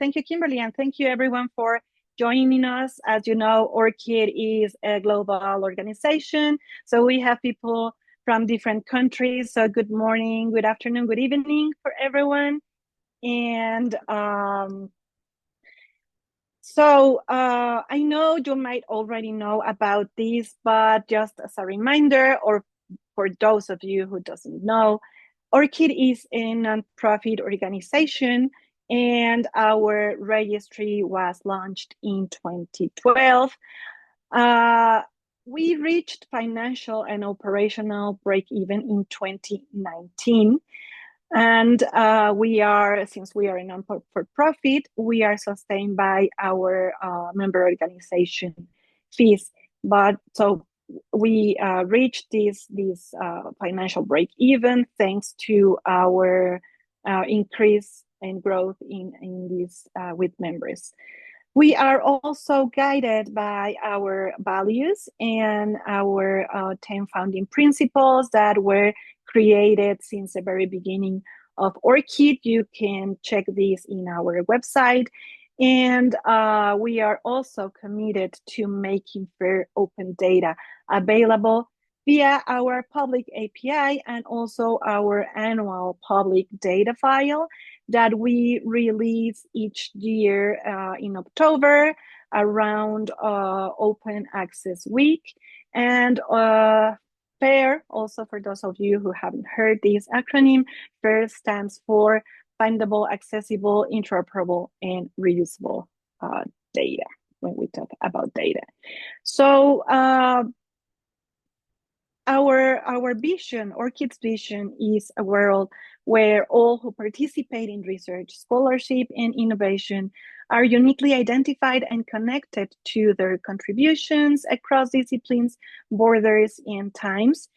Thank you, Kimberly, and thank you everyone for joining us. As you know, ORCID is a global organization, so we have people from different countries. So good morning, good afternoon, good evening for everyone. And I know you might already know about this, but just as a reminder, or for those of you who doesn't know, ORCID is a nonprofit organization, and our registry was launched in 2012. We reached financial and operational break-even in 2019. And since we are a non-for-profit, we are sustained by our member organization fees. But so we reached this financial break-even thanks to our increase and growth in this with members. We are also guided by our values and our 10 founding principles that were created since the very beginning of ORCID. You can check these in our website. And we are also committed to making fair open data available via our public API and also our annual public data file that we release each year in October around Open Access Week. And FAIR, also for those of you who haven't heard this acronym, FAIR stands for Findable, Accessible, Interoperable, and Reusable data when we talk about data. So our vision, ORCID's vision, is a world where all who participate in research, scholarship, and innovation are uniquely identified and connected to their contributions across disciplines, borders, and times.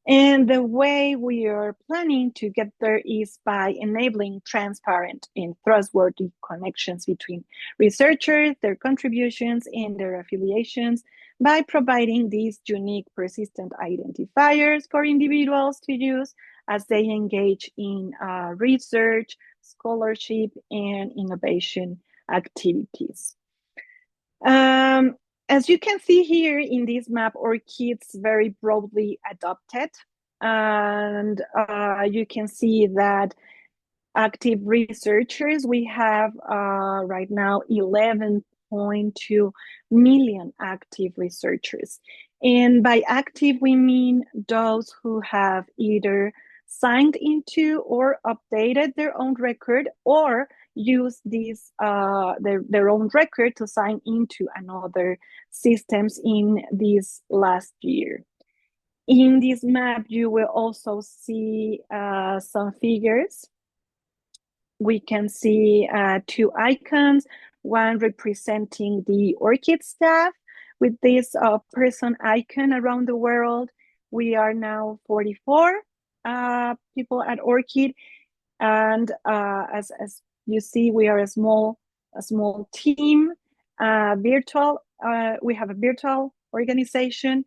And the way we are planning to get there is by enabling transparent and trustworthy connections between researchers, their contributions, and their affiliations, by providing these unique persistent identifiers for individuals to use as they engage in research, scholarship, and innovation activities. As you can see here in this map, ORCID's very broadly adopted, and you can see that active researchers, we have right now 11.2 million active researchers. And by active, we mean those who have either signed into or updated their own record or use this their own record to sign into another systems in this last year. In this map, you will also see some figures. We can see two icons, one representing the ORCID staff with this person icon around the world. We are now 44 people at ORCID, and as you see, we are a small team, virtual. We have a virtual organization,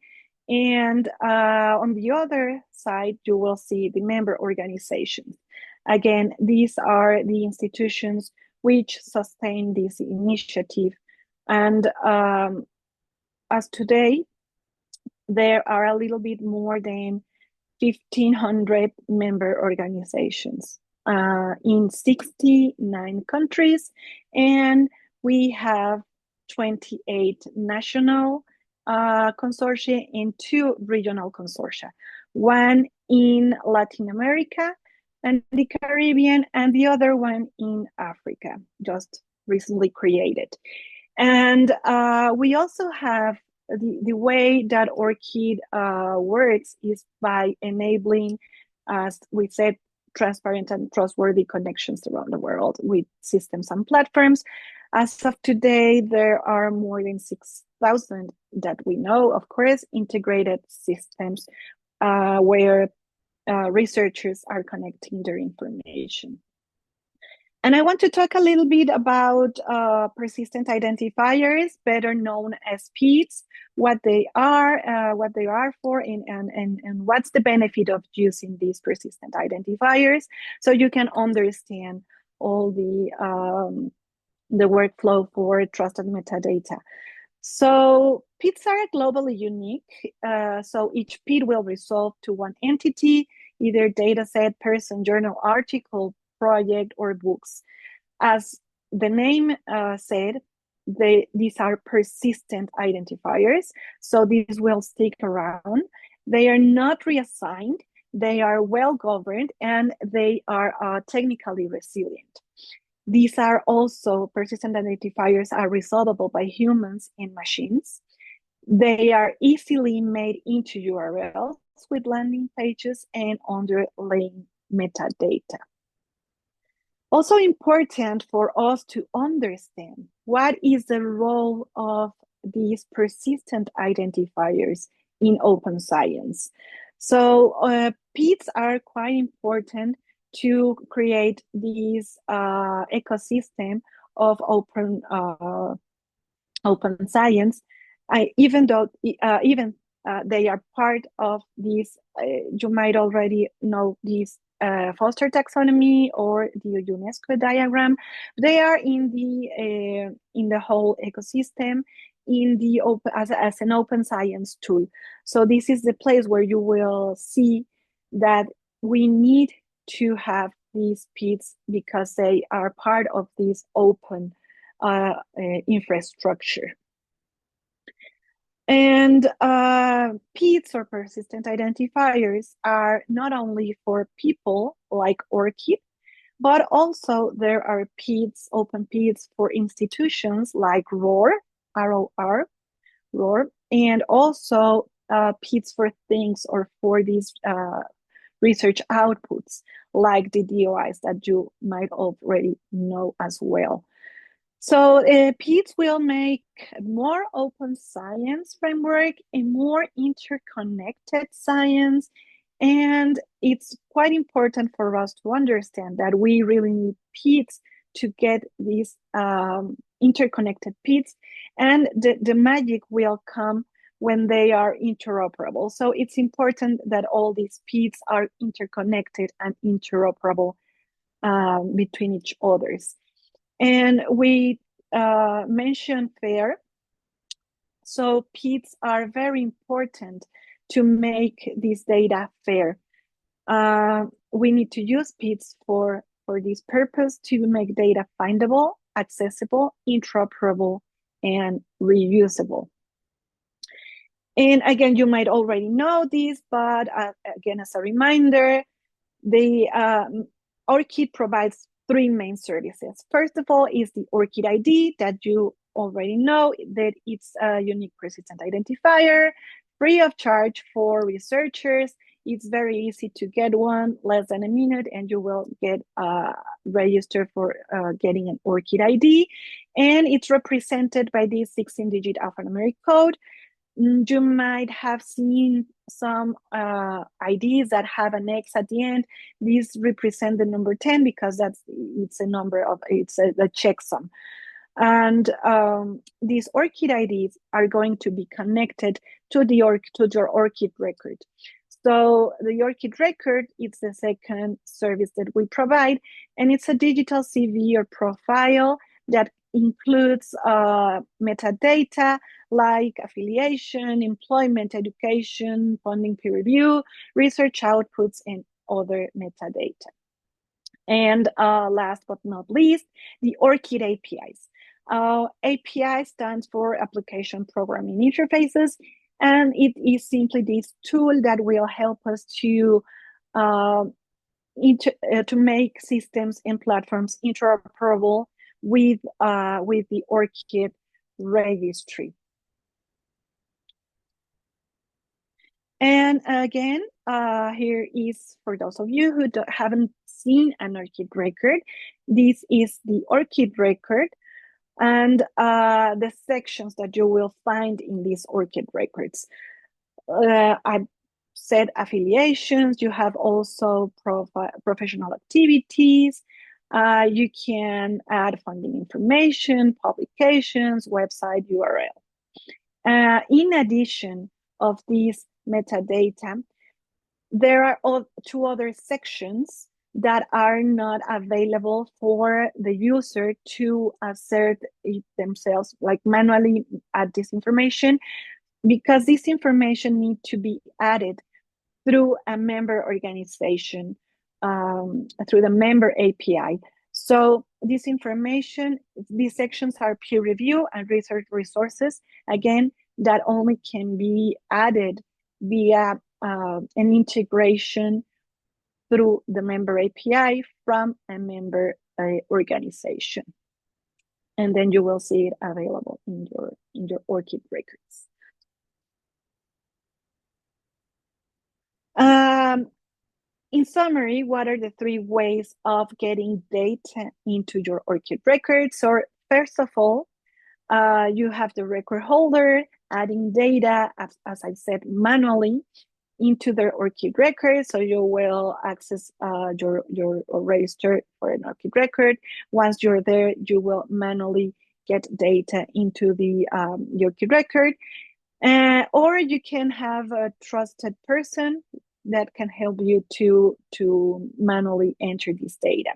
and on the other side, you will see the member organizations. Again, these are the institutions which sustain this initiative. And as today, there are a little bit more than 1,500 member organizations in 69 countries. And we have 28 national consortia and 2 regional consortia, one in Latin America and the Caribbean, and the other one in Africa, just recently created. And we also have the way that ORCID works is by enabling, as we said, transparent and trustworthy connections around the world with systems and platforms. As of today, there are more than 6,000 that we know, of course, integrated systems where researchers are connecting their information. And I want to talk a little bit about persistent identifiers, better known as PIDs, what they are for, and what's the benefit of using these persistent identifiers, so you can understand all the the workflow for trusted metadata. So PIDs are globally unique. So each PID will resolve to one entity, either dataset, person, journal, article, project, or books. As the name said, these are persistent identifiers. So these will stick around. They are not reassigned. They are well governed, and they are technically resilient. These are also persistent identifiers are resolvable by humans and machines. They are easily made into URLs with landing pages and underlying metadata. Also important for us to understand what is the role of these persistent identifiers in open science. So PIDs are quite important to create this ecosystem of open science, even though they are part of this. You might already know this Foster taxonomy or the UNESCO diagram. They are in the whole ecosystem in the open as an open science tool. So this is the place where you will see that we need to have these PIDs because they are part of this open infrastructure. And PIDs or persistent identifiers are not only for people like ORCID, but also there are PIDs, open PIDs for institutions like ROR, and also PIDs for things or for these research outputs like the DOIs that you might already know as well. So PIDs will make more open science framework, a more interconnected science, and it's quite important for us to understand that we really need PIDs to get these interconnected PIDs, and the magic will come when they are interoperable. So it's important that all these PIDs are interconnected and interoperable between each others. And we mentioned FAIR. So PIDs are very important to make this data fair. We need to use PIDs for this purpose to make data findable, accessible, interoperable, and reusable. And again, you might already know this, but again, as a reminder, the ORCID provides three main services. First of all is the ORCID ID that you already know that it's a unique persistent identifier, free of charge for researchers. It's very easy to get one, less than a minute, and you will get registered for getting an ORCID ID. And it's represented by this 16-digit alphanumeric code. You might have seen some IDs that have an X at the end. These represent the number 10 because it's a checksum. And these ORCID IDs are going to be connected to your ORCID record. So the ORCID record, it's the second service that we provide, and it's a digital CV or profile that includes metadata like affiliation, employment, education, funding, peer review, research outputs, and other metadata. And last but not least, the ORCID APIs. API stands for Application Programming Interfaces, and it is simply this tool that will help us to make systems and platforms interoperable with the ORCID registry. And again, here is for those of you who haven't seen an ORCID record, this is the ORCID record and the sections that you will find in these ORCID records. I've said affiliations, you have also professional activities, you can add funding information, publications, website URL. In addition of these metadata, there are two other sections that are not available for the user to assert it themselves, like manually add this information, because this information needs to be added through a member organization, through the member API. So this information, these sections are peer review and research resources, again, that only can be added via an integration through the member API from a member organization. And then you will see it available in your ORCID records. In summary, what are the 3 ways of getting data into your ORCID records? So first of all, you have the record holder adding data, as I said, manually into their ORCID record. So you will access your register for an ORCID record. Once you're there, you will manually get data into the ORCID record. Or you can have a trusted person that can help you to manually enter this data.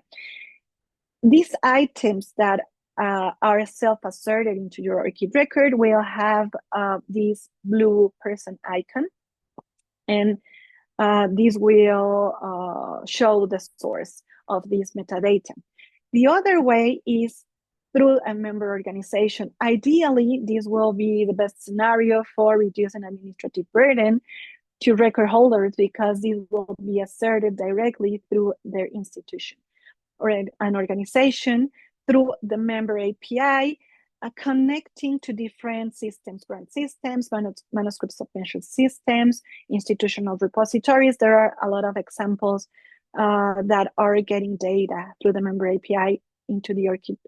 These items that are self-asserted into your ORCID record will have this blue person icon, and this will show the source of this metadata. The other way is through a member organization. Ideally, this will be the best scenario for reducing administrative burden to record holders, because this will be asserted directly through their institution or an organization through the member API, connecting to different systems, grant systems, manuscript submission systems, institutional repositories. There are a lot of examples that are getting data through the member API into the ORCID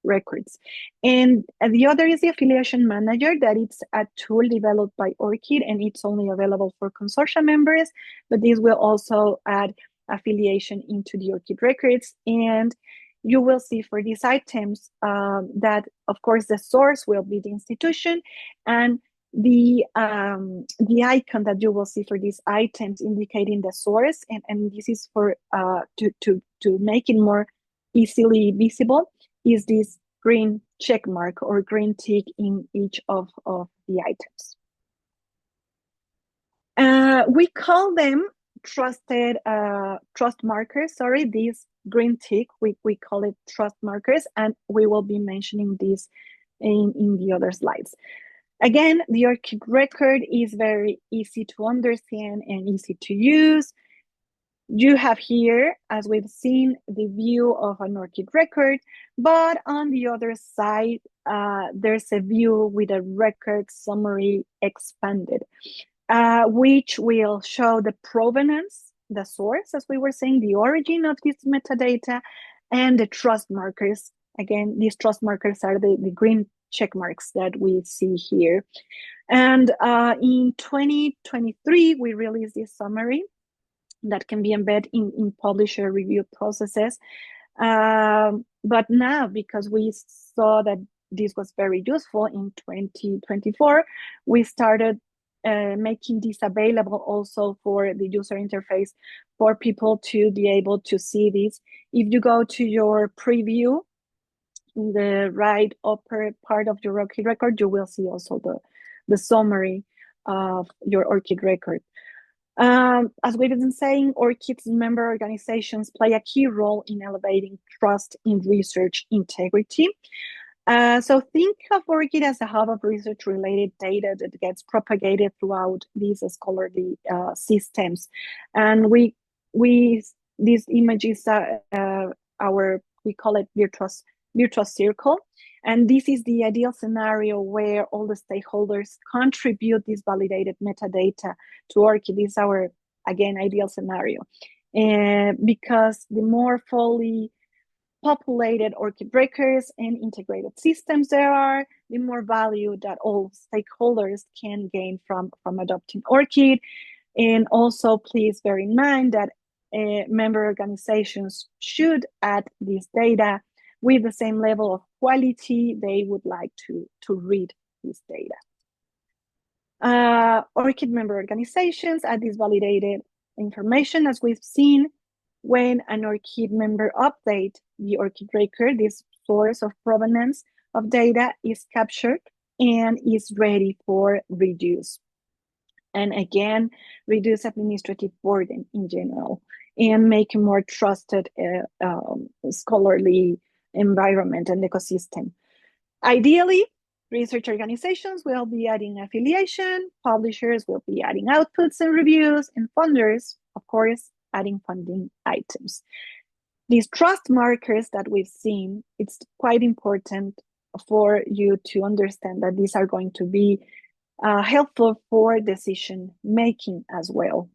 records. And the other is the affiliation manager, that it's a tool developed by ORCID, and it's only available for consortium members, but this will also add affiliation into the ORCID records. And you will see for these items that, of course, the source will be the institution, and the icon that you will see for these items indicating the source, and this is for to make it more easily visible, is this green check mark or green tick in each of the items. We call them trust markers. Sorry, these green tick, we call it trust markers, and we will be mentioning this in the other slides. Again, the ORCID record is very easy to understand and easy to use. You have here, as we've seen, the view of an ORCID record, but on the other side, there's a view with a record summary expanded, which will show the provenance, the source, as we were saying, the origin of this metadata, and the trust markers. Again, these trust markers are the green check marks that we see here. And in 2023, we released this summary that can be embedded in publisher review processes. But now, because we saw that this was very useful in 2024, we started making this available also for the user interface for people to be able to see this. If you go to your preview, in the right upper part of your ORCID record, you will see also the summary of your ORCID record. As we've been saying, ORCID's member organizations play a key role in elevating trust in research integrity. So think of ORCID as a hub of research-related data that gets propagated throughout these scholarly systems. And these images are we call it virtuous circle. And this is the ideal scenario where all the stakeholders contribute this validated metadata to ORCID. This is our, again, ideal scenario. Because the more fully populated ORCID records and integrated systems there are, the more value that all stakeholders can gain from adopting ORCID. And also, please bear in mind that member organizations should add this data with the same level of quality they would like to read this data. ORCID member organizations add this validated information, as we've seen, when an ORCID member updates the ORCID record, this source of provenance of data is captured and is ready for reuse. And again, reduce administrative burden in general and make a more trusted scholarly environment and ecosystem. Ideally, research organizations will be adding affiliation, publishers will be adding outputs and reviews, and funders, of course, adding funding items. These trust markers that we've seen, it's quite important for you to understand that these are going to be helpful for decision making as well.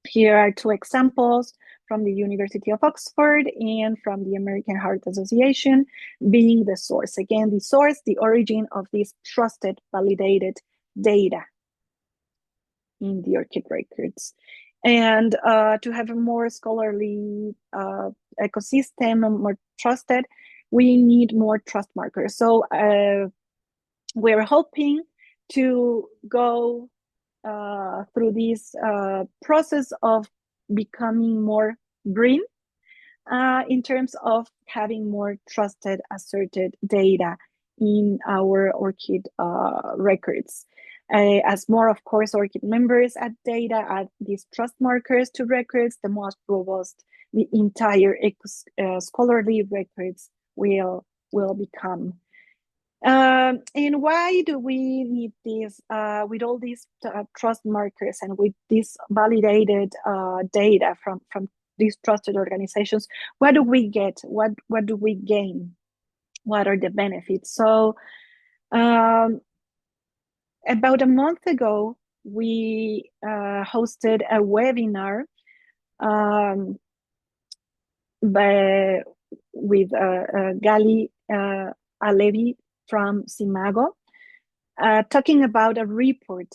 Here are two examples from the University of Oxford and from the American Heart Association being the source. Again, the source, the origin of this trusted, validated data in the ORCID records. And to have a more scholarly ecosystem and more trusted, we need more trust markers. So we're hoping to go through this process of becoming more green in terms of having more trusted, asserted data in our ORCID records. As more, of course, ORCID members add data, add these trust markers to records, the most robust the entire scholarly records will become. And why do we need this with all these trust markers and with this validated data from these trusted organizations? What do we get? What do we gain? What are the benefits? So about a month ago, we hosted a webinar with Gali Alevi from Simago, talking about a report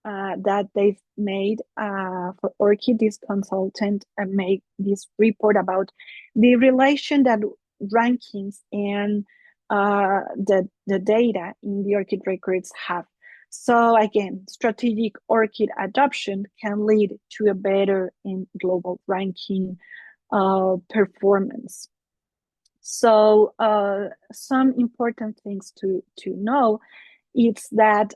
that they've made for ORCID. This consultant made this report about the relation that rankings and the data in the ORCID records have. So again, strategic ORCID adoption can lead to a better and global ranking performance. So some important things to know is that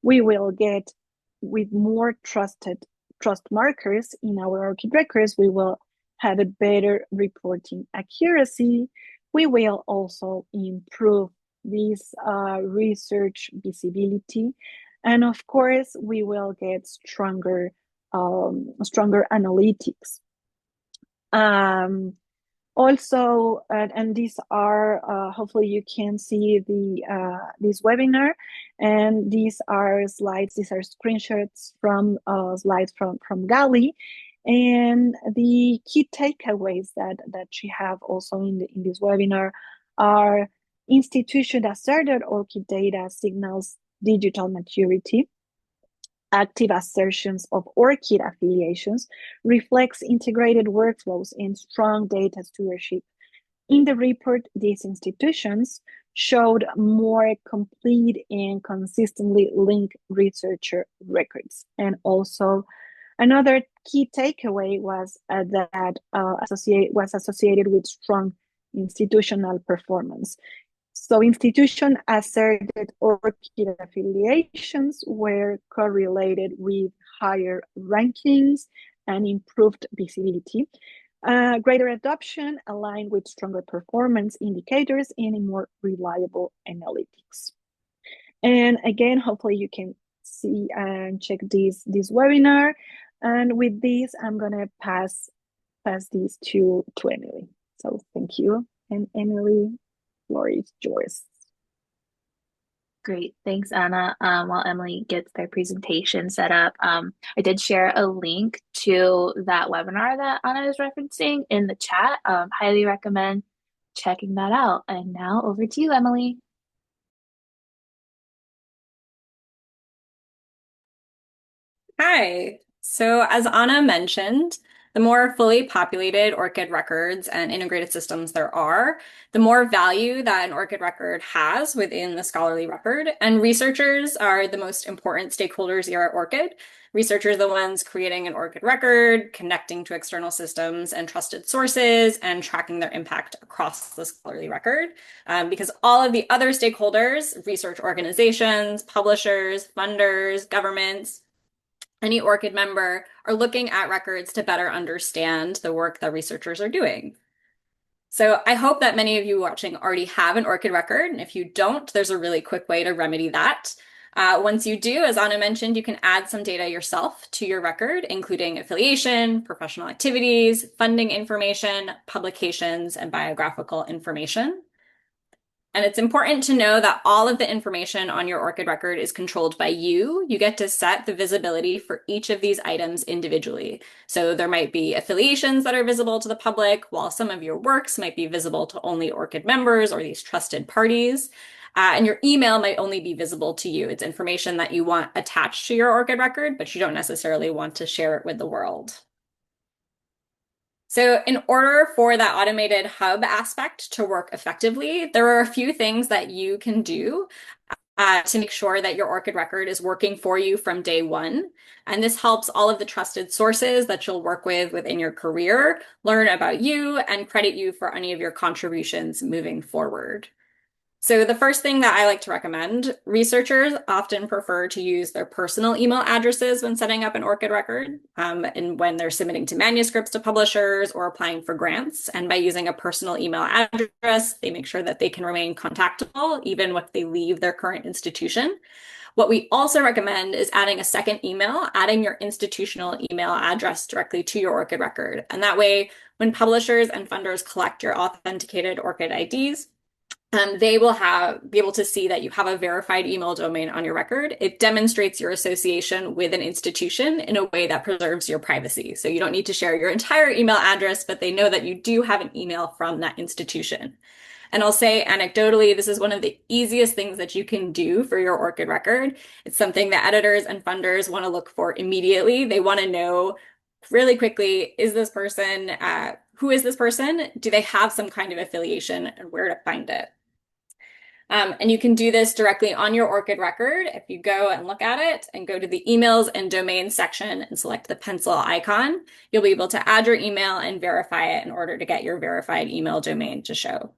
we will get with more trust markers in our ORCID records, we will have a better reporting accuracy. We will also improve this research visibility. And of course, we will get stronger analytics. Also, and these are, hopefully you can see this webinar, and these are slides, these are screenshots from slides from Gali, and the key takeaways that she have also in this webinar are institution-asserted ORCID data signals digital maturity. Active assertions of ORCID affiliations reflects integrated workflows and strong data stewardship. In the report, these institutions showed more complete and consistently linked researcher records. And also, another key takeaway was that was associated with strong institutional performance. So institution asserted ORCID affiliations were correlated with higher rankings and improved visibility. Greater adoption aligned with stronger performance indicators and a more reliable analytics. And again, hopefully you can see and check this webinar. And with this, I'm gonna pass these to Emily. So thank you. And Emily, floor is yours. Great. Thanks, Anna. While Emily gets their presentation set up, I did share a link to that webinar that Anna is referencing in the chat. Highly recommend checking that out. And now over to you, Emily. Hi. So as Anna mentioned, The more fully populated ORCID records and integrated systems there are, the more value that an ORCID record has within the scholarly record. And researchers are the most important stakeholders here at ORCID. Researchers are the ones creating an ORCID record, connecting to external systems and trusted sources, and tracking their impact across the scholarly record. Because all of the other stakeholders, research organizations, publishers, funders, governments, any ORCID member are looking at records to better understand the work that researchers are doing. So I hope that many of you watching already have an ORCID record, and if you don't, there's a really quick way to remedy that. Once you do, as Anna mentioned, you can add some data yourself to your record, including affiliation, professional activities, funding information, publications, and biographical information. And it's important to know that all of the information on your ORCID record is controlled by you. You get to set the visibility for each of these items individually. So there might be affiliations that are visible to the public, while some of your works might be visible to only ORCID members or these trusted parties. And your email might only be visible to you. It's information that you want attached to your ORCID record, but you don't necessarily want to share it with the world. So in order for that automated hub aspect to work effectively, there are a few things that you can do to make sure that your ORCID record is working for you from day one. And this helps all of the trusted sources that you'll work with within your career learn about you and credit you for any of your contributions moving forward. So the first thing that I like to recommend, researchers often prefer to use their personal email addresses when setting up an ORCID record, and when they're submitting to manuscripts to publishers or applying for grants. And by using a personal email address, they make sure that they can remain contactable even if they leave their current institution. What we also recommend is adding a second email, adding your institutional email address directly to your ORCID record. And that way, when publishers and funders collect your authenticated ORCID IDs, they will be able to see that you have a verified email domain on your record. It demonstrates your association with an institution in a way that preserves your privacy. So you don't need to share your entire email address, but they know that you do have an email from that institution. And I'll say anecdotally, this is one of the easiest things that you can do for your ORCID record. It's something that editors and funders want to look for immediately. They want to know really quickly, is this person, who is this person? Do they have some kind of affiliation, and where to find it? And you can do this directly on your ORCID record. If you go and look at it and go to the emails and domains section and select the pencil icon, you'll be able to add your email and verify it in order to get your verified email domain to show.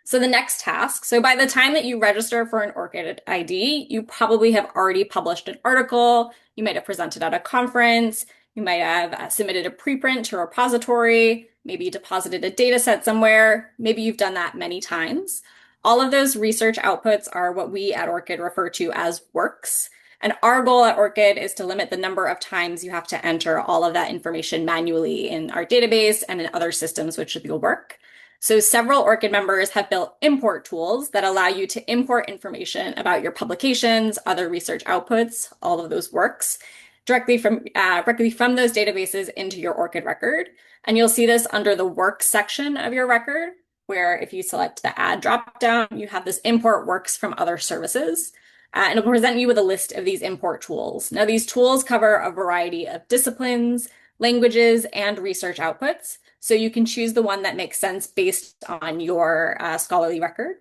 So the next task, so by the time that you register for an ORCID ID, you probably have already published an article, you might have presented at a conference, you might have submitted a preprint to a repository, maybe deposited a data set somewhere. Maybe you've done that many times. All of those research outputs are what we at ORCID refer to as works. And our goal at ORCID is to limit the number of times you have to enter all of that information manually in our database and in other systems which will work. So several ORCID members have built import tools that allow you to import information about your publications, other research outputs, all of those works, directly from those databases into your ORCID record. And you'll see this under the works section of your record, where if you select the add dropdown, you have this import works from other services. And it'll present you with a list of these import tools. Now, these tools cover a variety of disciplines, languages, and research outputs. So you can choose the one that makes sense based on your scholarly record.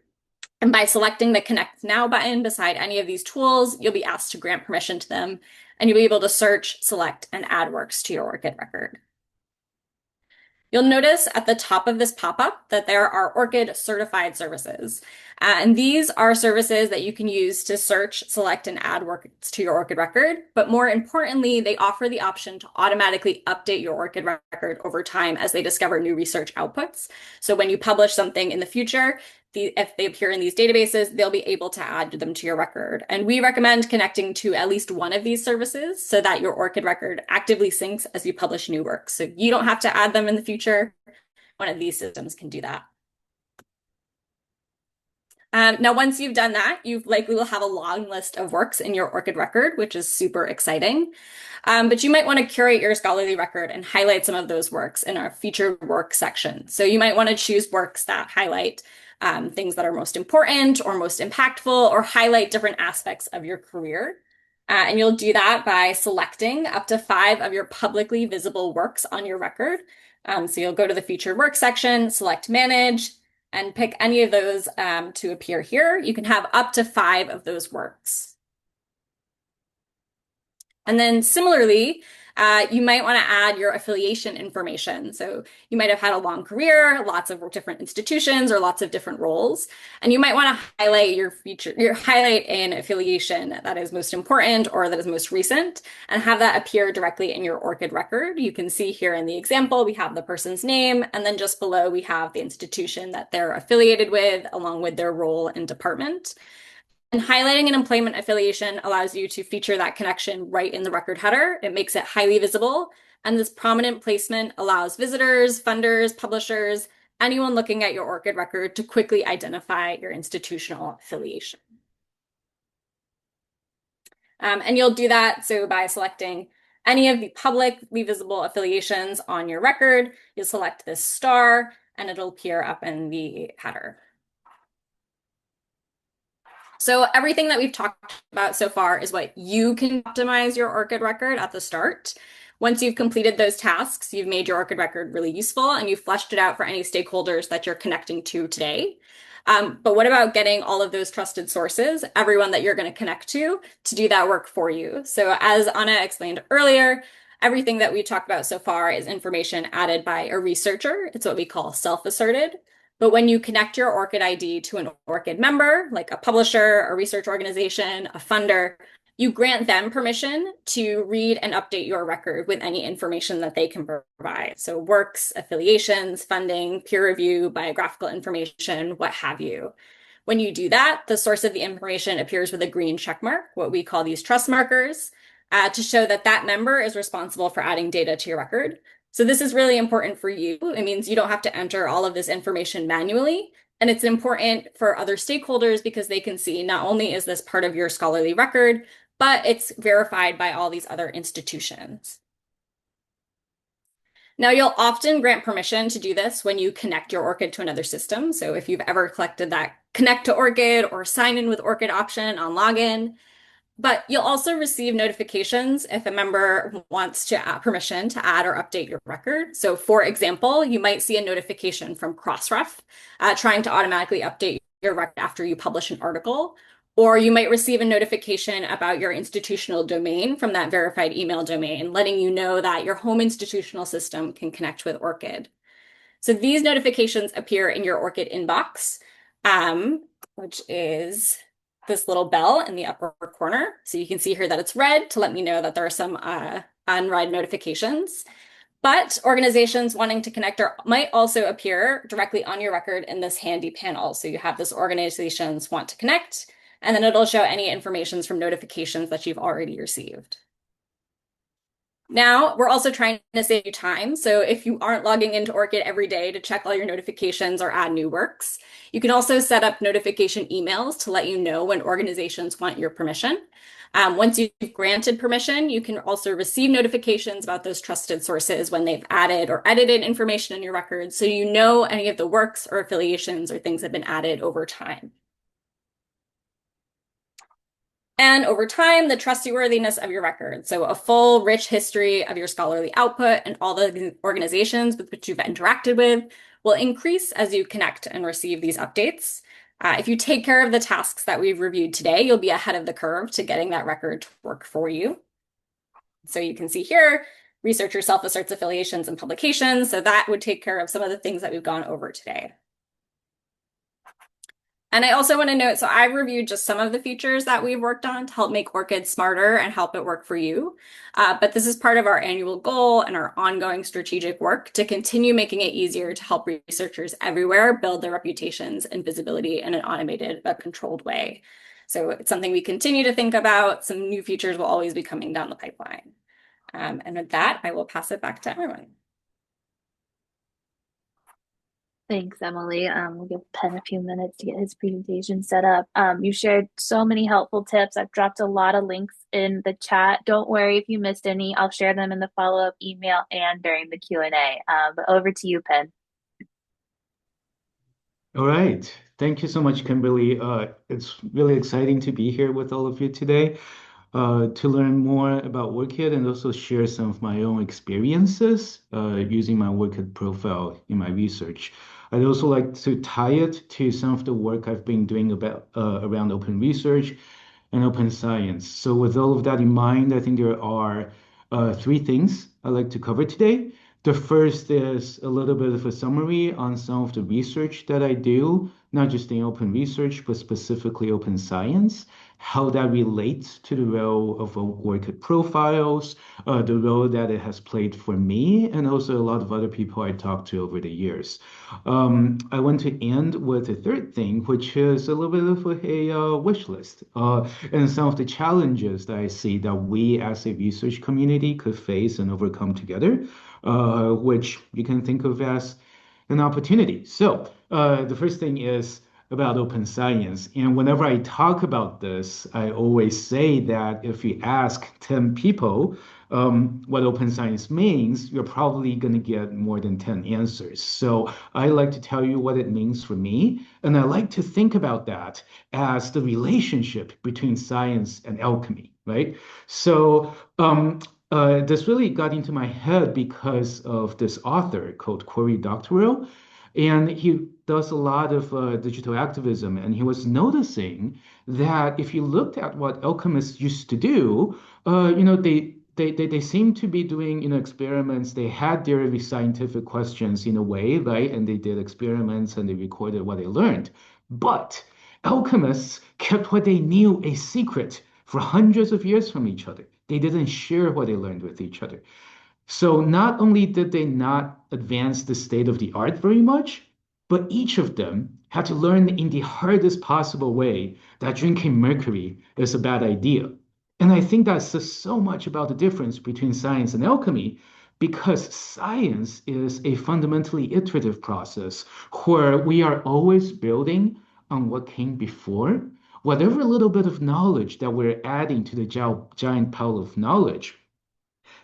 And by selecting the Connect Now button beside any of these tools, you'll be asked to grant permission to them, and you'll be able to search, select, and add works to your ORCID record. You'll notice at the top of this pop-up that there are ORCID certified services. And these are services that you can use to search, select, and add works to your ORCID record. But more importantly, they offer the option to automatically update your ORCID record over time as they discover new research outputs. So when you publish something in the future, if they appear in these databases, they'll be able to add them to your record. And we recommend connecting to at least one of these services so that your ORCID record actively syncs as you publish new works. So you don't have to add them in the future. One of these systems can do that. Now, once you've done that, you likely will have a long list of works in your ORCID record, which is super exciting. But you might want to curate your scholarly record and highlight some of those works in our featured work section. So you might want to choose works that highlight things that are most important or most impactful, or highlight different aspects of your career. And you'll do that by selecting up to 5 of your publicly visible works on your record. So you'll go to the featured work section, select manage, and pick any of those to appear here. You can have up to 5 of those works. And then similarly, you might want to add your affiliation information. So you might have had a long career, lots of different institutions or lots of different roles, and you might want to highlight highlight an affiliation that is most important or that is most recent and have that appear directly in your ORCID record. You can see here in the example, we have the person's name, and then just below we have the institution that they're affiliated with along with their role and department. And highlighting an employment affiliation allows you to feature that connection right in the record header. It makes it highly visible. And this prominent placement allows visitors, funders, publishers, anyone looking at your ORCID record to quickly identify your institutional affiliation. And you'll do that by selecting any of the publicly visible affiliations on your record. You'll select this star and it'll appear up in the header. So everything that we've talked about so far is what you can optimize your ORCID record at the start. Once you've completed those tasks, you've made your ORCID record really useful and you've fleshed it out for any stakeholders that you're connecting to today. But what about getting all of those trusted sources, everyone that you're going to connect to do that work for you? So as Anna explained earlier, everything that we talked about so far is information added by a researcher. It's what we call self-asserted. But when you connect your ORCID ID to an ORCID member, like a publisher, a research organization, a funder, you grant them permission to read and update your record with any information that they can provide. So works, affiliations, funding, peer review, biographical information, what have you. When you do that, the source of the information appears with a green check mark, what we call these trust markers, to show that that member is responsible for adding data to your record. So this is really important for you. It means you don't have to enter all of this information manually. And it's important for other stakeholders because they can see not only is this part of your scholarly record, but it's verified by all these other institutions. Now, you'll often grant permission to do this when you connect your ORCID to another system. So if you've ever collected that connect to ORCID or sign in with ORCID option on login, but you'll also receive notifications if a member wants to permission to add or update your record. So for example, you might see a notification from Crossref trying to automatically update your record after you publish an article, or you might receive a notification about your institutional domain from that verified email domain, letting you know that your home institutional system can connect with ORCID. So these notifications appear in your ORCID inbox, which is this little bell in the upper corner. So you can see here that it's red to let me know that there are some unread notifications. But organizations wanting to connect might also appear directly on your record in this handy panel. So you have this organizations want to connect, and then it'll show any information from notifications that you've already received. Now, we're also trying to save you time. So if you aren't logging into ORCID every day to check all your notifications or add new works, you can also set up notification emails to let you know when organizations want your permission. Once you've granted permission, you can also receive notifications about those trusted sources when they've added or edited information in your records, so you know any of the works or affiliations or things that have been added over time. And over time, the trustworthiness of your record. So a full, rich history of your scholarly output and all the organizations with which you've interacted with will increase as you connect and receive these updates. If you take care of the tasks that we've reviewed today, you'll be ahead of the curve to getting that record to work for you. So you can see here, researcher self-asserts affiliations and publications. So that would take care of some of the things that we've gone over today. And I also want to note, so I've reviewed just some of the features that we've worked on to help make ORCID smarter and help it work for you. But this is part of our annual goal and our ongoing strategic work to continue making it easier to help researchers everywhere build their reputations and visibility in an automated but controlled way. So it's something we continue to think about. Some new features will always be coming down the pipeline. And with that, I will pass it back to everyone. Thanks, Emily. We'll give Penn a few minutes to get his presentation set up. You shared so many helpful tips. I've dropped a lot of links in the chat. Don't worry if you missed any. I'll share them in the follow-up email and during the Q&A. But over to you, Penn. All right. Thank you so much, Kimberly. It's really exciting to be here with all of you today. to learn more about ORCID and also share some of my own experiences using my ORCID profile in my research. I'd also like to tie it to some of the work I've been doing about around open research and open science. So with all of that in mind, I think there are three things I'd like to cover today. The first is a little bit of a summary on some of the research that I do, not just in open research, but specifically open science, how that relates to the role of ORCID profiles, the role that it has played for me, and also a lot of other people I talked to over the years. I want to end with a third thing, which is a little bit of a wish list, and some of the challenges that I see that we as a research community could face and overcome together, which you can think of as an opportunity. So, the first thing is about open science. And whenever I talk about this, I always say that if you ask 10 people what open science means, you're probably going to get more than 10 answers. So I like to tell you what it means for me. And I like to think about that as the relationship between science and alchemy, right? So, this really got into my head because of this author called Cory Doctorow, and he does a lot of digital activism. And he was noticing that if you looked at what alchemists used to do, they seem to be doing experiments. They had their scientific questions in a way, right? And they did experiments and they recorded what they learned. But alchemists kept what they knew a secret for hundreds of years from each other. They didn't share what they learned with each other. So not only did they not advance the state of the art very much, but each of them had to learn in the hardest possible way that drinking mercury is a bad idea. And I think that says so much about the difference between science and alchemy, because science is a fundamentally iterative process where we are always building on what came before. Whatever little bit of knowledge that we're adding to the giant pile of knowledge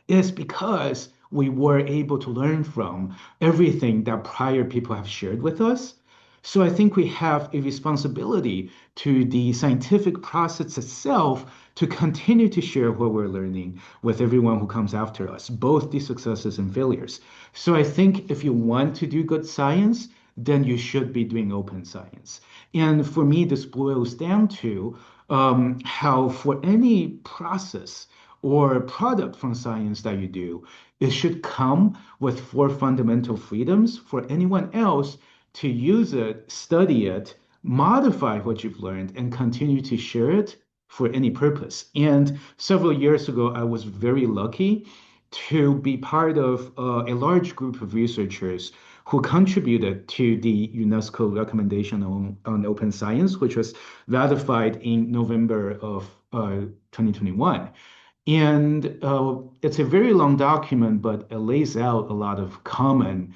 is because we were able to learn from everything that prior people have shared with us. So I think we have a responsibility to the scientific process itself to continue to share what we're learning with everyone who comes after us, both the successes and failures. So I think if you want to do good science, then you should be doing open science. And for me, this boils down to how for any process or product from science that you do, it should come with four fundamental freedoms for anyone else to use it, study it, modify what you've learned, and continue to share it for any purpose. And several years ago, I was very lucky to be part of a large group of researchers who contributed to the UNESCO recommendation on open science, which was ratified in November of 2021. And it's a very long document, but it lays out a lot of common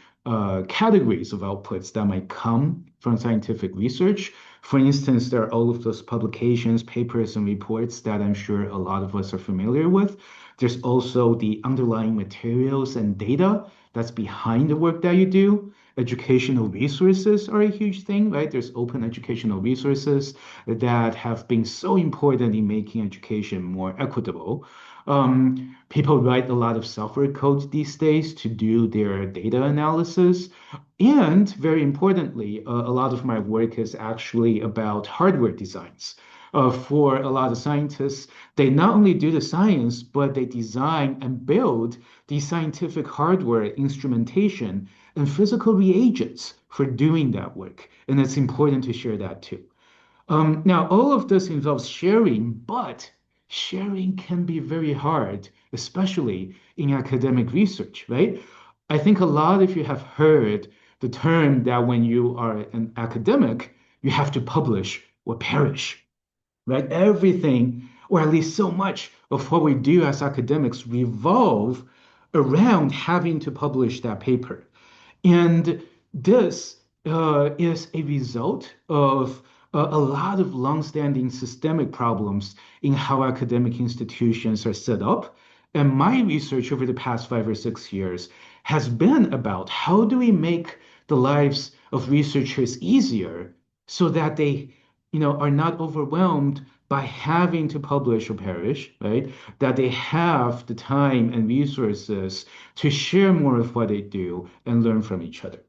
categories of outputs that might come from scientific research. For instance, there are all of those publications, papers, and reports that I'm sure a lot of us are familiar with. There's also the underlying materials and data that's behind the work that you do. Educational resources are a huge thing, right? There's open educational resources that have been so important in making education more equitable. People write a lot of software code these days to do their data analysis. And very importantly, a lot of my work is actually about hardware designs. For a lot of scientists, they not only do the science, but they design and build the scientific hardware, instrumentation, and physical reagents for doing that work. And it's important to share that too. Now, all of this involves sharing, but sharing can be very hard, especially in academic research, right? I think a lot of you have heard the term that when you are an academic, you have to publish or perish, right? Everything, or at least so much of what we do as academics revolve around having to publish that paper. And this is a result of a lot of longstanding systemic problems in how academic institutions are set up. And my research over the past 5 or 6 years has been about how do we make the lives of researchers easier so that they, are not overwhelmed by having to publish or perish, right? That they have the time and resources to share more of what they do and learn from each other.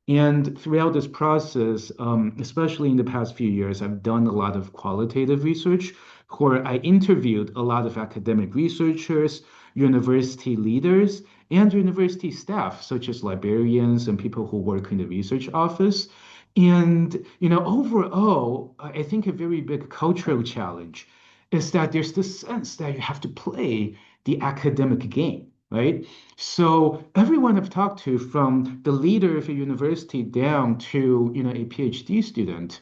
And throughout this process, especially in the past few years, I've done a lot of qualitative research where I interviewed a lot of academic researchers, university leaders, and university staff, such as librarians and people who work in the research office. And, overall, I think a very big cultural challenge is that there's this sense that you have to play the academic game, right? So everyone I've talked to, from the leader of a university down to, a PhD student,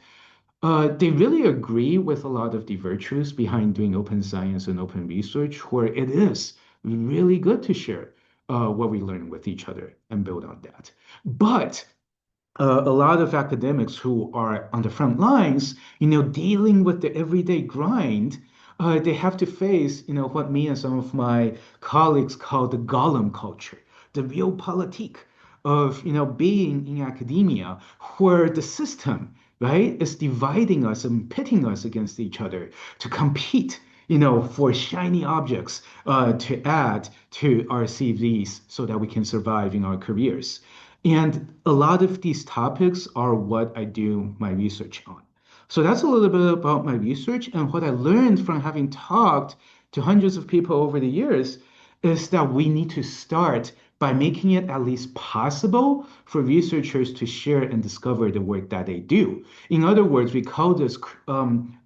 they really agree with a lot of the virtues behind doing open science and open research, where it is really good to share what we learn with each other and build on that. But a lot of academics who are on the front lines, dealing with the everyday grind, they have to face, what me and some of my colleagues call the golem culture, the realpolitik of, being in academia, where the system, right, is dividing us and pitting us against each other to compete, for shiny objects to add to our CVs so that we can survive in our careers. And a lot of these topics are what I do my research on. So that's a little bit about my research, and what I learned from having talked to hundreds of people over the years is that we need to start by making it at least possible for researchers to share and discover the work that they do. In other words, we call this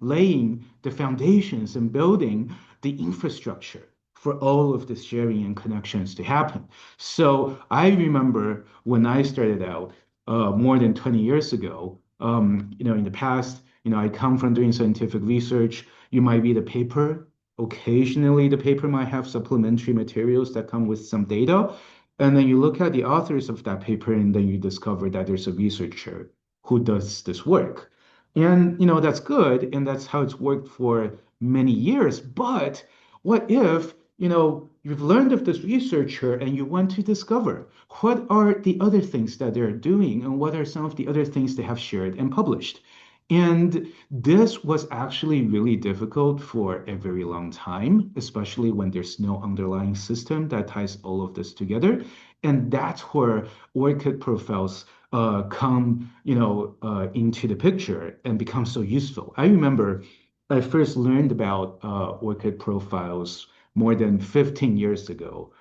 laying the foundations and building the infrastructure for all of this sharing and connections to happen. So I remember when I started out more than 20 years ago, in the past, I come from doing scientific research. You might read a paper. Occasionally, the paper might have supplementary materials that come with some data. And then you look at the authors of that paper, and then you discover that there's a researcher who does this work. And, that's good. And that's how it's worked for many years. But what if, you've learned of this researcher and you want to discover what are the other things that they're doing and what are some of the other things they have shared and published? And this was actually really difficult for a very long time, especially when there's no underlying system that ties all of this together. And that's where ORCID profiles come, into the picture and become so useful. I remember I first learned about ORCID profiles more than 15 years ago.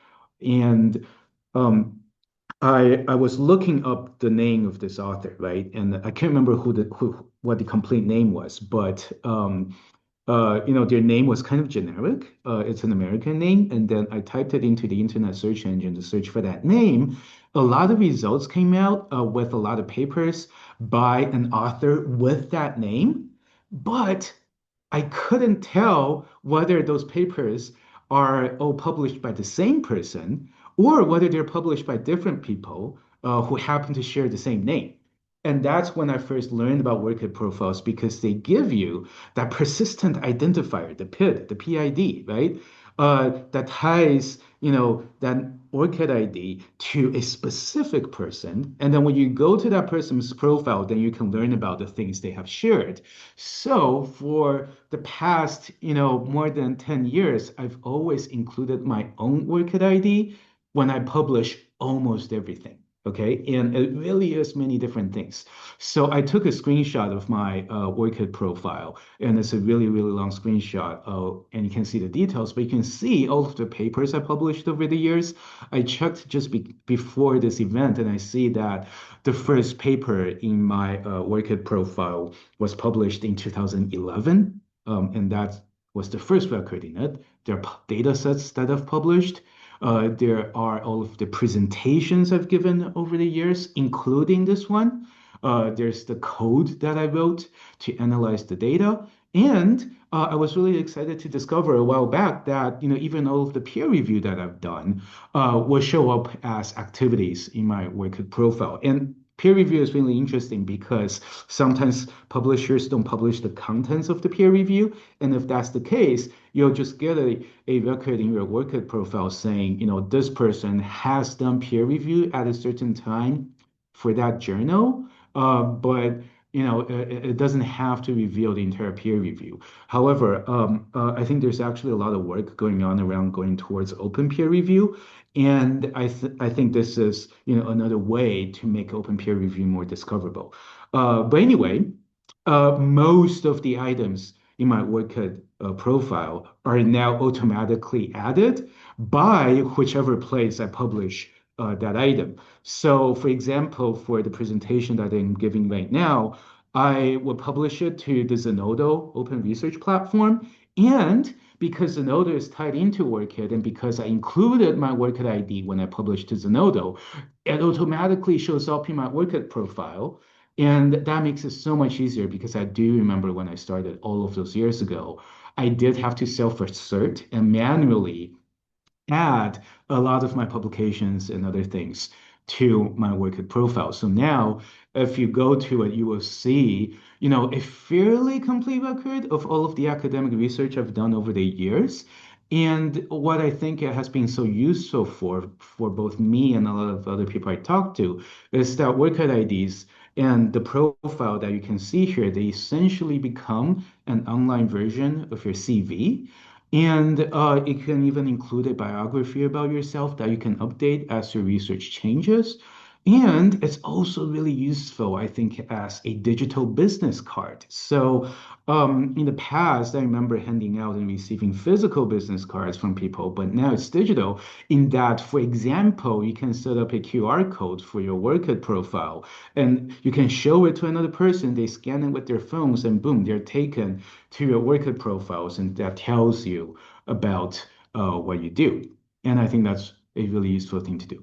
And um, I was looking up the name of this author, right? And I can't remember what the complete name was, but their name was kind of generic. It's an American name, and then I typed it into the internet search engine to search for that name. A lot of results came out with a lot of papers by an author with that name, but I couldn't tell whether those papers are all published by the same person or whether they're published by different people who happen to share the same name. And that's when I first learned about ORCID profiles, because they give you that persistent identifier, the PID, the PID, right? That ties, that ORCID ID to a specific person. And then when you go to that person's profile, then you can learn about the things they have shared. So for the past, more than 10 years, I've always included my own ORCID ID when I publish almost everything. Okay, and it really is many different things. So I took a screenshot of my ORCID profile, and it's a really, really long screenshot. And you can see the details, but you can see all of the papers I published over the years. I checked just before this event, and I see that the first paper in my ORCID profile was published in 2011, and that was the first record in it. There are data sets that I've published. There are all of the presentations I've given over the years, including this one. There's the code that I wrote to analyze the data. And I was really excited to discover a while back that, even all of the peer review that I've done will show up as activities in my ORCID profile. And peer review is really interesting because sometimes publishers don't publish the contents of the peer review. And if that's the case, you'll just get a record in your ORCID profile saying, this person has done peer review at a certain time for that journal. But it doesn't have to reveal the entire peer review. However, I think there's actually a lot of work going on around going towards open peer review. And I think this is, another way to make open peer review more discoverable. But anyway, most of the items in my ORCID profile are now automatically added by whichever place I publish that item. So, for example, for the presentation that I'm giving right now, I will publish it to the Zenodo open research platform. And because Zenodo is tied into ORCID and because I included my ORCID ID when I published to Zenodo, it automatically shows up in my ORCID profile. And that makes it so much easier because I do remember when I started all of those years ago, I did have to self-assert and manually add a lot of my publications and other things to my ORCID profile. So now, if you go to it, you will see, a fairly complete record of all of the academic research I've done over the years. And what I think it has been so useful for both me and a lot of other people I talk to is that ORCID IDs and the profile that you can see here, they essentially become an online version of your CV. And it can even include a biography about yourself that you can update as your research changes. And it's also really useful, I think, as a digital business card. So in the past, I remember handing out and receiving physical business cards from people, but now it's digital in that, for example, you can set up a QR code for your ORCID profile and you can show it to another person. They scan it with their phones and boom, they're taken to your ORCID profiles, and that tells you about what you do. And I think that's a really useful thing to do.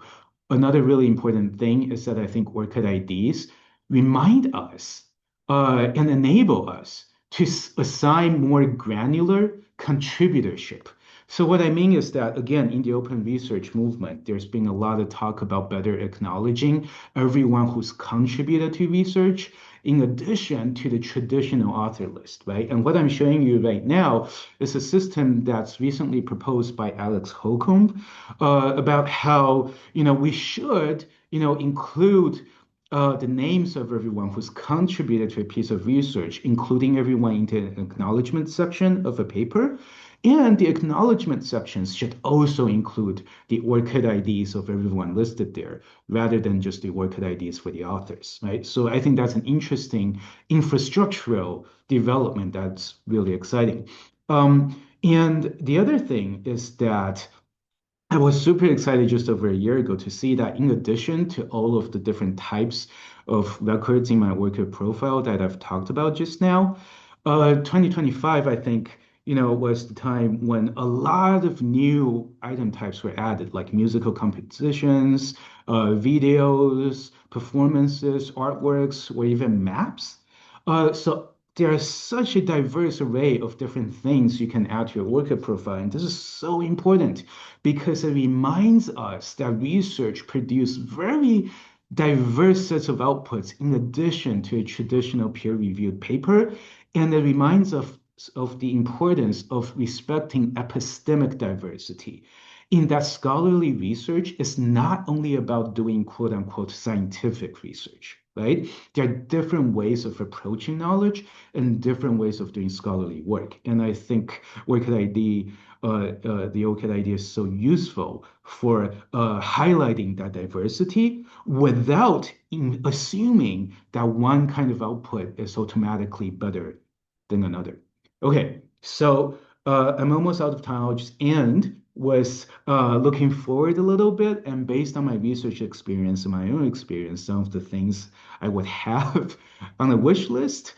Another really important thing is that I think ORCID IDs remind us and enable us to assign more granular contributorship. So what I mean is that, again, in the open research movement, there's been a lot of talk about better acknowledging everyone who's contributed to research in addition to the traditional author list, right? And what I'm showing you right now is a system that's recently proposed by Alex Holcomb about how, we should, include the names of everyone who's contributed to a piece of research, including everyone in the acknowledgement section of a paper. And the acknowledgement sections should also include the ORCID IDs of everyone listed there, rather than just the ORCID IDs for the authors, right? So I think that's an interesting infrastructural development that's really exciting. And the other thing is that I was super excited just over a year ago to see that in addition to all of the different types of records in my ORCID profile that I've talked about just now, 2025, I think, was the time when a lot of new item types were added, like musical compositions, videos, performances, artworks, or even maps. So there's such a diverse array of different things you can add to your ORCID profile. And this is so important because it reminds us that research produces very diverse sets of outputs in addition to a traditional peer-reviewed paper. And it reminds us of the importance of respecting epistemic diversity. In that scholarly research is not only about doing quote unquote scientific research, right? There are different ways of approaching knowledge and different ways of doing scholarly work. And I think ORCID ID, the ORCID ID is so useful for highlighting that diversity without assuming that one kind of output is automatically better than another. Okay, so I'm almost out of time. I'll just end with looking forward a little bit, and based on my research experience and my own experience, some of the things I would have on a wish list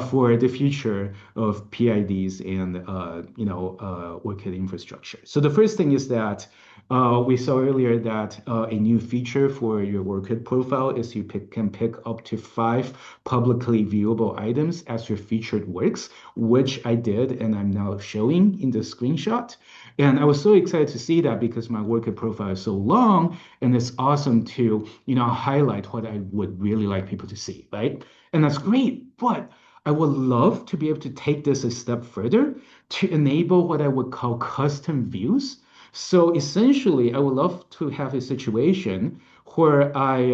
for the future of PIDs and ORCID infrastructure. So the first thing is that we saw earlier that a new feature for your ORCID profile is you can pick up to 5 publicly viewable items as your featured works, which I did and I'm now showing in the screenshot. And I was so excited to see that because my ORCID profile is so long and it's awesome to, highlight what I would really like people to see, right? And that's great, but I would love to be able to take this a step further to enable what I would call custom views. So essentially, I would love to have a situation where I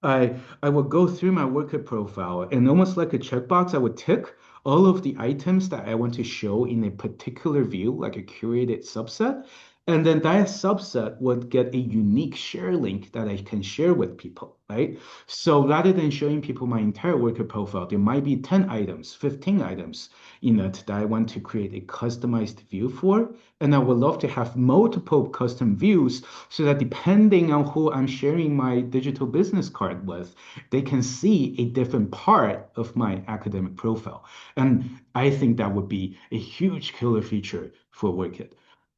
I would go through my worker profile and almost like a checkbox, I would tick all of the items that I want to show in a particular view, like a curated subset. And then that subset would get a unique share link that I can share with people, right? So rather than showing people my entire worker profile, there might be 10 items, 15 items in it that I want to create a customized view for. And I would love to have multiple custom views so that depending on who I'm sharing my digital business card with, they can see a different part of my academic profile. And I think that would be a huge killer feature for WordKit.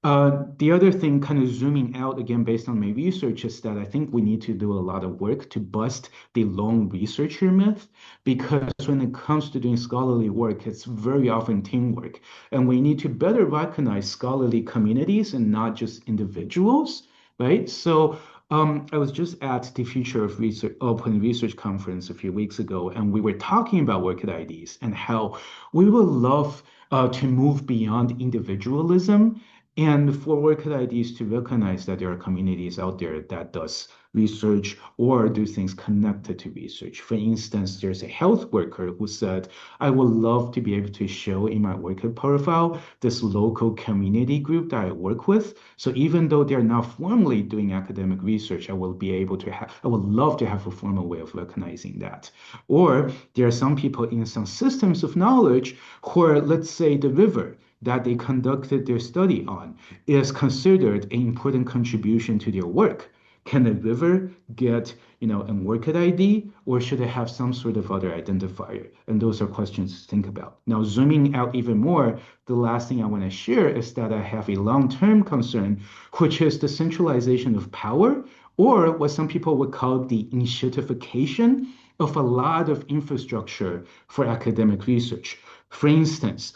The other thing, kind of zooming out again based on my research, is that I think we need to do a lot of work to bust the lone researcher myth, because when it comes to doing scholarly work, it's very often teamwork. And we need to better recognize scholarly communities and not just individuals, right? So I was just at the Future of Research Open Research Conference a few weeks ago, and we were talking about work IDs and how we would love to move beyond individualism and for work IDs to recognize that there are communities out there that does research or do things connected to research. For instance, there's a health worker who said, I would love to be able to show in my worker profile this local community group that I work with. So even though they're not formally doing academic research, I would love to have a formal way of recognizing that. Or there are some people in some systems of knowledge where, let's say, the river that they conducted their study on is considered an important contribution to their work. Can a river get, a ORCID ID, or should it have some sort of other identifier? And those are questions to think about. Now, zooming out even more, the last thing I want to share is that I have a long-term concern, which is the centralization of power, or what some people would call the institutification of a lot of infrastructure for academic research. For instance,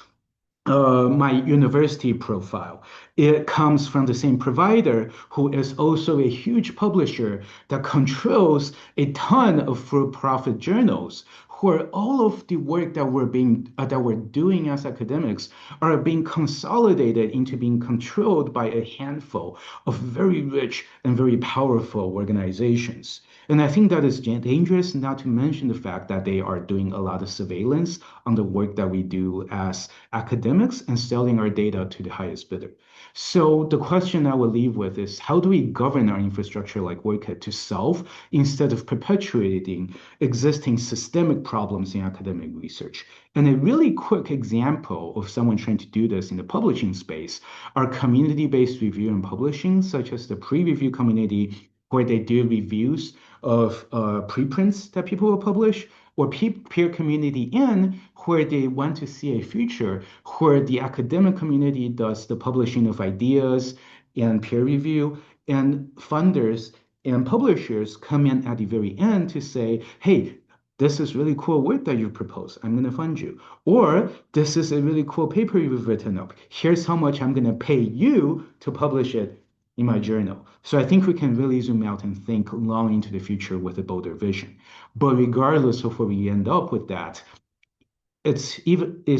my university profile. It comes from the same provider who is also a huge publisher that controls a ton of for-profit journals, where all of the work that we're doing as academics are being consolidated into being controlled by a handful of very rich and very powerful organizations. And I think that is dangerous, not to mention the fact that they are doing a lot of surveillance on the work that we do as academics and selling our data to the highest bidder. So the question I will leave with is, how do we govern our infrastructure like WordCat to solve instead of perpetuating existing systemic problems in academic research? And a really quick example of someone trying to do this in the publishing space are community-based review and publishing, such as the pre-review community, where they do reviews of preprints that people will publish, or peer community in where they want to see a future where the academic community does the publishing of ideas and peer review, and funders and publishers come in at the very end to say, hey, this is really cool work that you propose. I'm going to fund you. Or this is a really cool paper you've written up. Here's how much I'm going to pay you to publish it in my journal. So I think we can really zoom out and think long into the future with a bolder vision. But regardless of where we end up with that, it's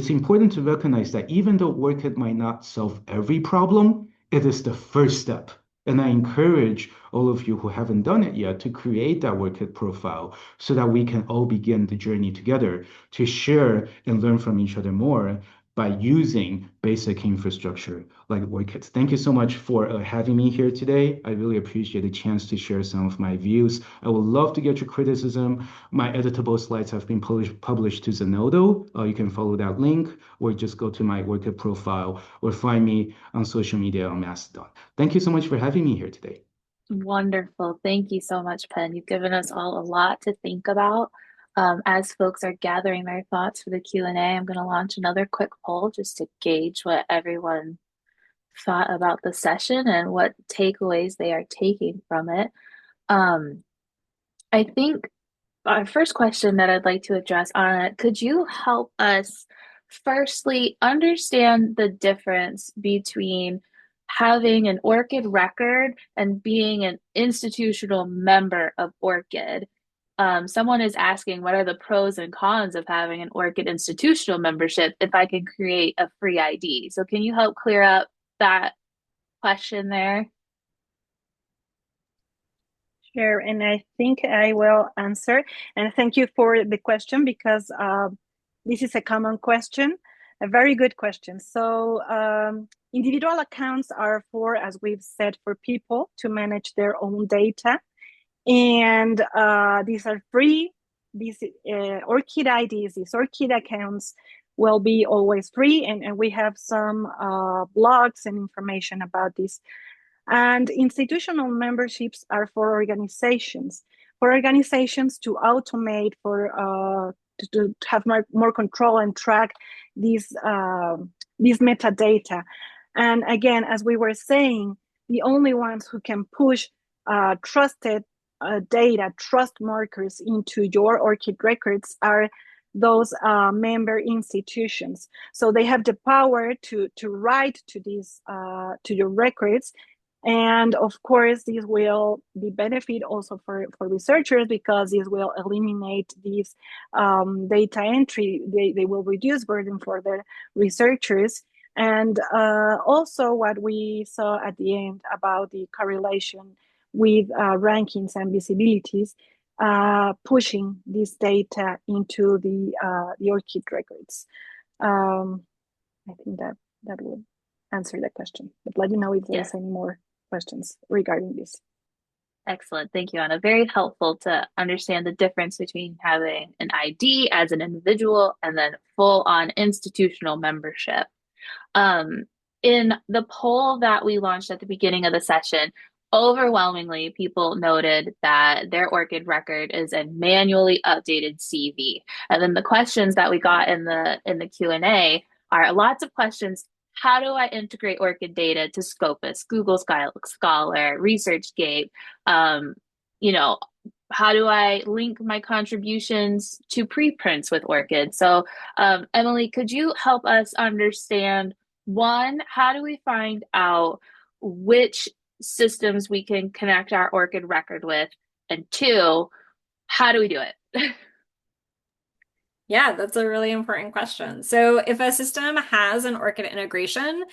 important to recognize that even though WordKit might not solve every problem, it is the first step. And I encourage all of you who haven't done it yet to create that WordKit profile so that we can all begin the journey together to share and learn from each other more by using basic infrastructure like WordKit. Thank you so much for having me here today. I really appreciate the chance to share some of my views. I would love to get your criticism. My editable slides have been published to Zenodo. You can follow that link or just go to my WordKit profile or find me on social media on Mastodon. Thank you so much for having me here today. Wonderful. Thank you so much, Penn. You've given us all a lot to think about. As folks are gathering their thoughts for the Q&A, I'm going to launch another quick poll just to gauge what everyone thought about the session and what takeaways they are taking from it. I think our first question that I'd like to address, Anna, could you help us firstly understand the difference between having an ORCID record and being an institutional member of ORCID? Someone is asking, what are the pros and cons of having an ORCID institutional membership if I can create a free ID? So can you help clear up that question there? share, and I think I will answer. And thank you for the question, because this is a common question, a very good question. So individual accounts are for, as we've said, for people to manage their own data. And these are free. These ORCID IDs, these ORCID accounts will be always free. And we have some blogs and information about this. And institutional memberships are for organizations to automate, to have more control and track these metadata. And again, as we were saying, the only ones who can push trusted data, trust markers into your ORCID records are those member institutions. So they have the power to write to these to your records. And of course, this will be benefit also for researchers, because this will eliminate these data entry. They will reduce burden for the researchers. And also what we saw at the end about the correlation with rankings and visibilities, pushing this data into the ORCID records. I think that would answer the question, but let me know if there's any more questions regarding this. Excellent. Thank you, Anna. Very helpful to understand the difference between having an ID as an individual and then full-on institutional membership. In the poll that we launched at the beginning of the session, overwhelmingly people noted that their ORCID record is a manually updated CV. And then the questions that we got in the Q&A are lots of questions. How do I integrate ORCID data to Scopus, Google Scholar, ResearchGate? You know, how do I link my contributions to preprints with ORCID? So, Emily, could you help us understand, one, how do we find out which systems we can connect our ORCID record with? And two, how do we do it? Yeah, that's a really important question. So if a system has an ORCID integration,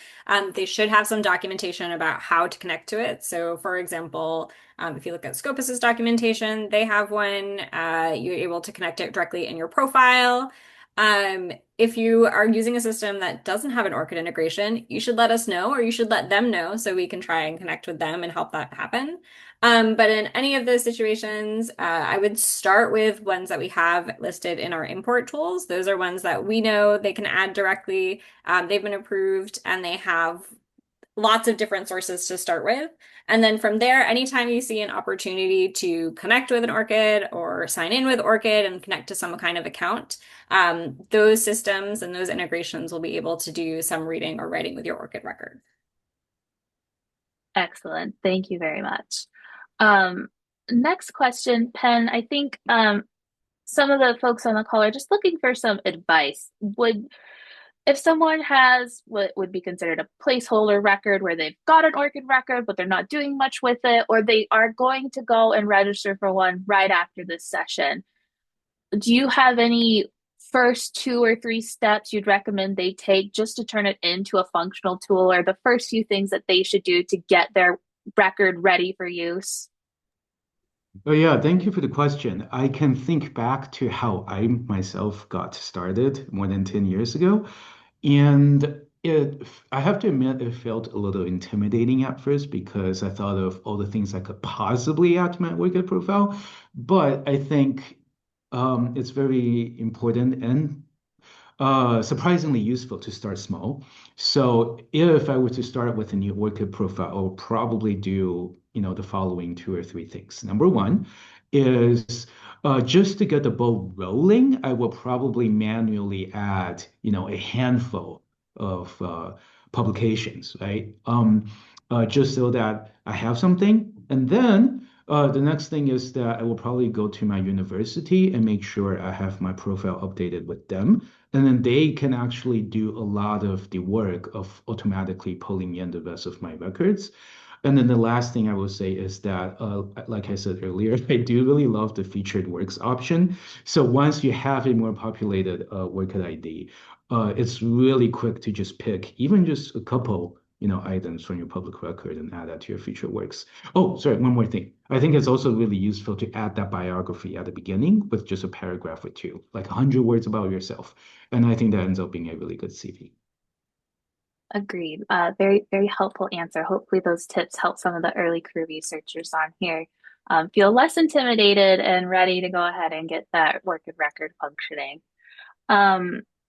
they should have some documentation about how to connect to it. So for example, if you look at Scopus's documentation, they have one. You're able to connect it directly in your profile. If you are using a system that doesn't have an ORCID integration, you should let us know, or you should let them know, so we can try and connect with them and help that happen. But in any of those situations, I would start with ones that we have listed in our import tools. Those are ones that we know they can add directly. They've been approved, and they have lots of different sources to start with. And then from there, anytime you see an opportunity to connect with an ORCID or sign in with ORCID and connect to some kind of account, those systems and those integrations will be able to do some reading or writing with your ORCID record. Excellent. Thank you very much. Next question, Penn. I think some of the folks on the call are just looking for some advice. If someone has what would be considered a placeholder record, where they've got an ORCID record, but they're not doing much with it, or they are going to go and register for one right after this session, do you have any first 2 or 3 steps you'd recommend they take just to turn it into a functional tool, or the first few things that they should do to get their record ready for use? Oh, yeah, thank you for the question. I can think back to how I myself got started more than 10 years ago. And I have to admit, it felt a little intimidating at first, because I thought of all the things I could possibly add to my ORCID profile. But I think it's very important and surprisingly useful to start small. So if I were to start with a new ORCID profile, I'll probably do, the following 2 or 3 things. Number one is just to get the ball rolling, I will probably manually add, a handful of publications, right? Just so that I have something. And then the next thing is that I will probably go to my university and make sure I have my profile updated with them. And then they can actually do a lot of the work of automatically pulling in the rest of my records. And then the last thing I will say is that, like I said earlier, I do really love the featured works option. So once you have a more populated ORCID ID, it's really quick to just pick even just a couple items from your public record and add that to your future works. Oh, sorry, one more thing. I think it's also really useful to add that biography at the beginning with just a paragraph or two, like 100 words about yourself. And I think that ends up being a really good CV. Agreed. Very, very helpful answer. Hopefully those tips help some of the early career researchers on here feel less intimidated and ready to go ahead and get that work of record functioning.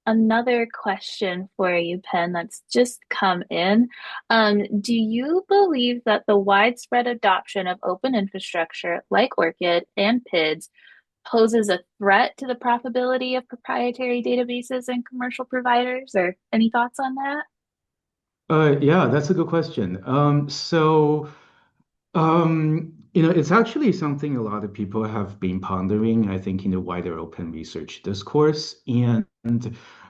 Another question for you, Penn, that's just come in. Do you believe that the widespread adoption of open infrastructure like ORCID and PIDs poses a threat to the profitability of proprietary databases and commercial providers, or any thoughts on that? Yeah, that's a good question. It's actually something a lot of people have been pondering, I think, in the wider open research discourse. And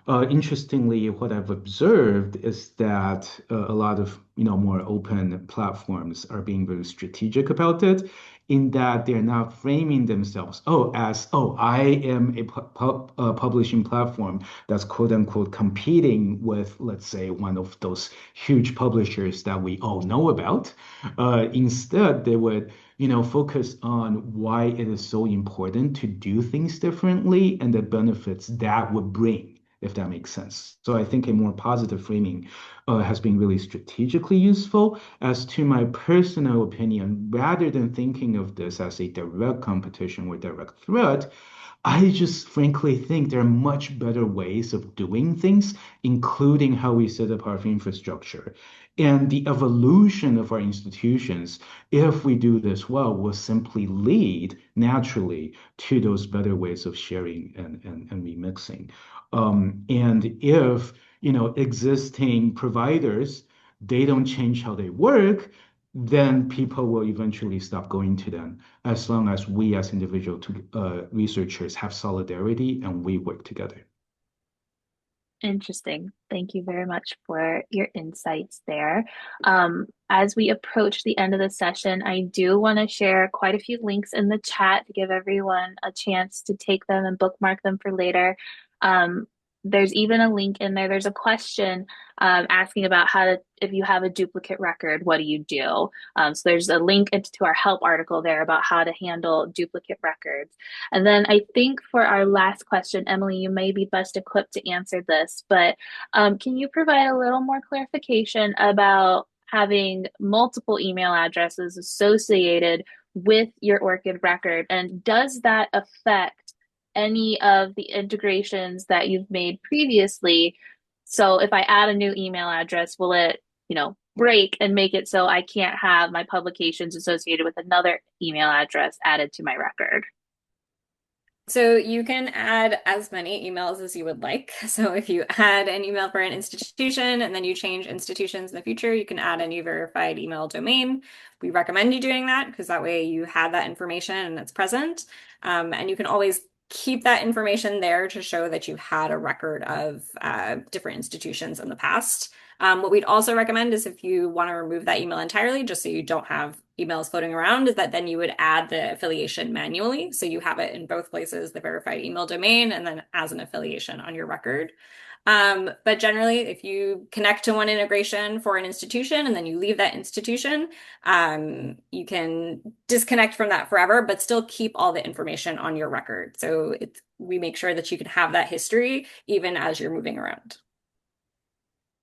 interestingly, what I've observed is that a lot of, more open platforms are being very strategic about it, in that they're not framing themselves, I am a publishing platform that's quote unquote competing with, let's say, one of those huge publishers that we all know about. Instead, they would, focus on why it is so important to do things differently and the benefits that would bring, if that makes sense. So I think a more positive framing has been really strategically useful. As to my personal opinion, rather than thinking of this as a direct competition or direct threat, I just frankly think there are much better ways of doing things, including how we set up our infrastructure. And the evolution of our institutions, if we do this well, will simply lead naturally to those better ways of sharing and remixing. And if, existing providers, they don't change how they work, then people will eventually stop going to them as long as we as individual researchers have solidarity and we work together. Interesting. Thank you very much for your insights there. As we approach the end of the session, I do want to share quite a few links in the chat to give everyone a chance to take them and bookmark them for later. There's even a link in there. There's a question asking about if you have a duplicate record, what do you do? So there's a link to our help article there about how to handle duplicate records. And then I think for our last question, Emily, you may be best equipped to answer this, but can you provide a little more clarification about having multiple email addresses associated with your ORCID record? And does that affect any of the integrations that you've made previously? So if I add a new email address, will it, break and make it so I can't have my publications associated with another email address added to my record? So you can add as many emails as you would like. So if you add an email for an institution and then you change institutions in the future, you can add a new verified email domain. We recommend you doing that because that way you have that information and it's present. And you can always keep that information there to show that you've had a record of different institutions in the past. What we'd also recommend is if you want to remove that email entirely, just so you don't have emails floating around, is that then you would add the affiliation manually. So you have it in both places, the verified email domain, and then as an affiliation on your record. But generally, if you connect to one integration for an institution and then you leave that institution, you can disconnect from that forever, but still keep all the information on your record. So we make sure that you can have that history even as you're moving around.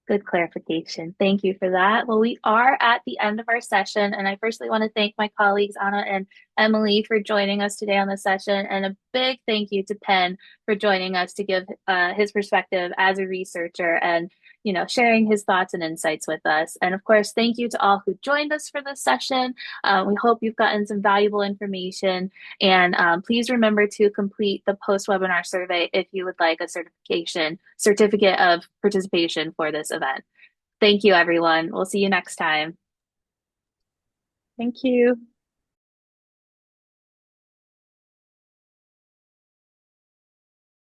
Good clarification. Thank you for that. Well, we are at the end of our session, and I firstly want to thank my colleagues Anna and Emily for joining us today on the session, and a big thank you to Penn for joining us to give his perspective as a researcher and sharing his thoughts and insights with us. And of course, thank you to all who joined us for this session. We hope you've gotten some valuable information, and please remember to complete the post-webinar survey if you would like a certificate of participation for this event. Thank you, everyone. We'll see you next time. Thank you.